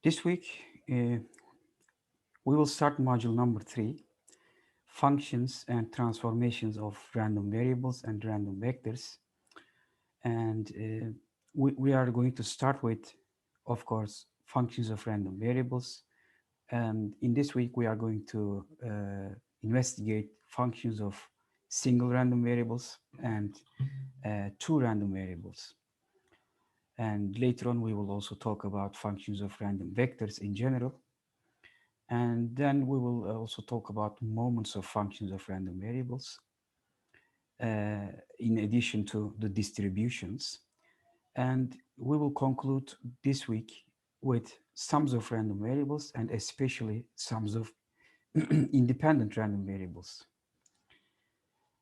This week, we will start module number 3, functions and transformations of random variables and random vectors. And we are going to start with, of course, functions of random variables. And in this week, we are going to investigate functions of single random variables and two random variables. And later on, we will also talk about functions of random vectors in general. And then we will also talk about moments of functions of random variables, in addition to the distributions. And we will conclude this week with sums of random variables and especially sums of independent random variables.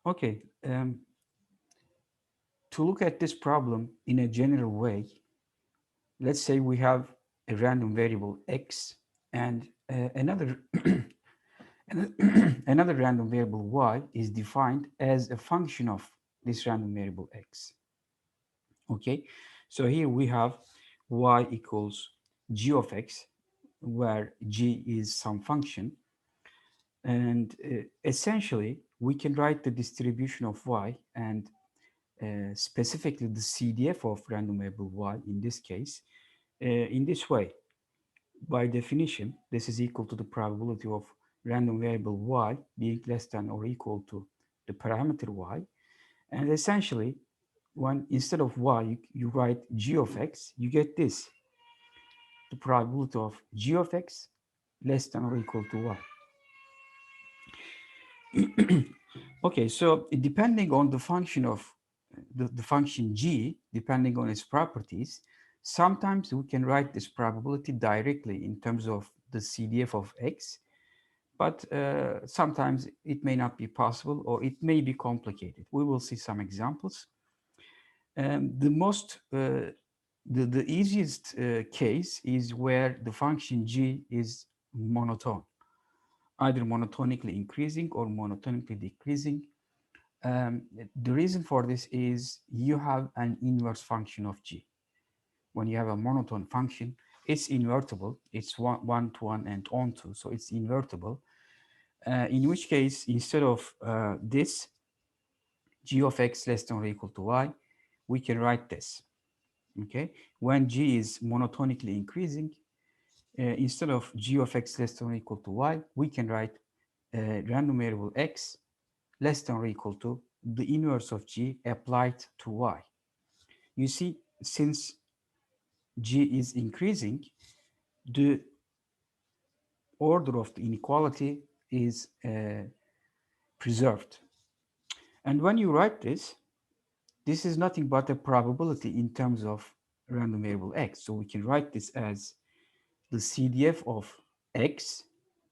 Okay, to look at this problem in a general way, let's say we have a random variable x and another another random variable y is defined as a function of this random variable x. Okay, so here we have y equals g of x, where g is some function. And essentially, we can write the distribution of y and specifically the CDF of random variable y in this case in this way. By definition, this is equal to the probability of random variable y being less than or equal to the parameter y. And essentially, when instead of y, you write g of x, you get this, the probability of g of x less than or equal to y. Okay, so depending on the function of the function g, depending on its properties, sometimes we can write this probability directly in terms of the CDF of x, but sometimes it may not be possible or it may be complicated. We will see some examples. The easiest case is where the function g is monotone, either monotonically increasing or monotonically decreasing. The reason for this is you have an inverse function of g. When you have a monotone function, it's invertible. It's one to one and onto, so it's invertible. In which case, instead of this g of x less than or equal to y, we can write this. Okay, when g is monotonically increasing, instead of g of x less than or equal to y, we can write random variable x less than or equal to the inverse of g applied to y. You see, since g is increasing, the order of the inequality is preserved. And when you write this, this is nothing but a probability in terms of random variable x. So we can write this as the CDF of x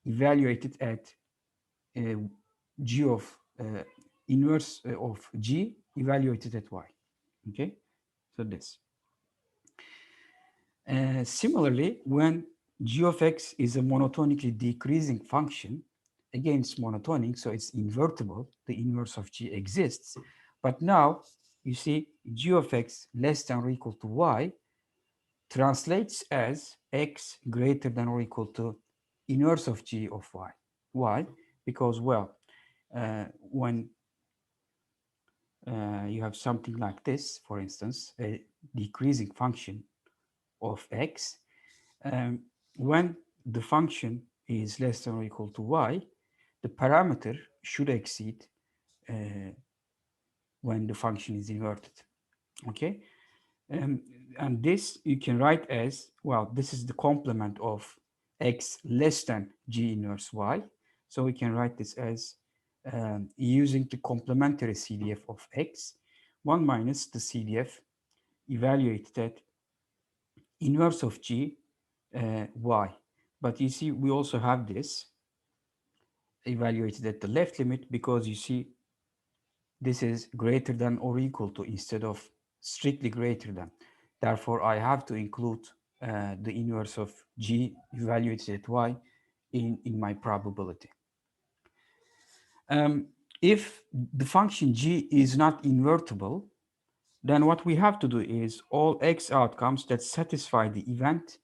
evaluated at g of inverse of g evaluated at y. Okay, so this. Similarly, when g of x is a monotonically decreasing function, again, it's monotonic, so it's invertible. The inverse of g exists. But now, you see, g of x less than or equal to y translates as x greater than or equal to inverse of g of y. Why? Because, well, when you have something like this, for instance, a decreasing function of x, when the function is less than or equal to y, the parameter should exceed when the function is inverted. Okay, and this you can write as, well, this is the complement of x less than g inverse y. So we can write this as using the complementary CDF of x, 1 minus the CDF evaluated at inverse of g y. But you see, we also have this evaluated at the left limit because you see this is greater than or equal to instead of strictly greater than. Therefore, I have to include the inverse of g evaluated at y in my probability. If the function g is not invertible, then what we have to do is all x outcomes that satisfy the event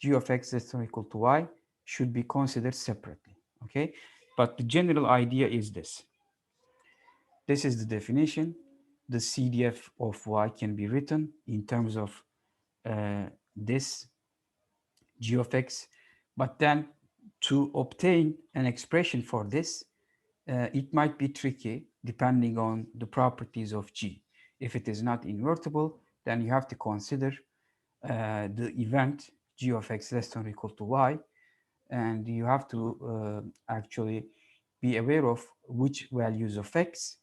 g of x less than or equal to y should be considered separately. Okay, but the general idea is this. This is the definition. The CDF of y can be written in terms of this g of x, but then to obtain an expression for this, it might be tricky depending on the properties of g. If it is not invertible, then you have to consider the event g of x less than or equal to y, and you have to actually be aware of which values of x,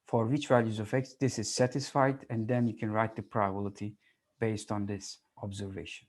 for which values of x this is satisfied, and then you can write the probability based on this observation.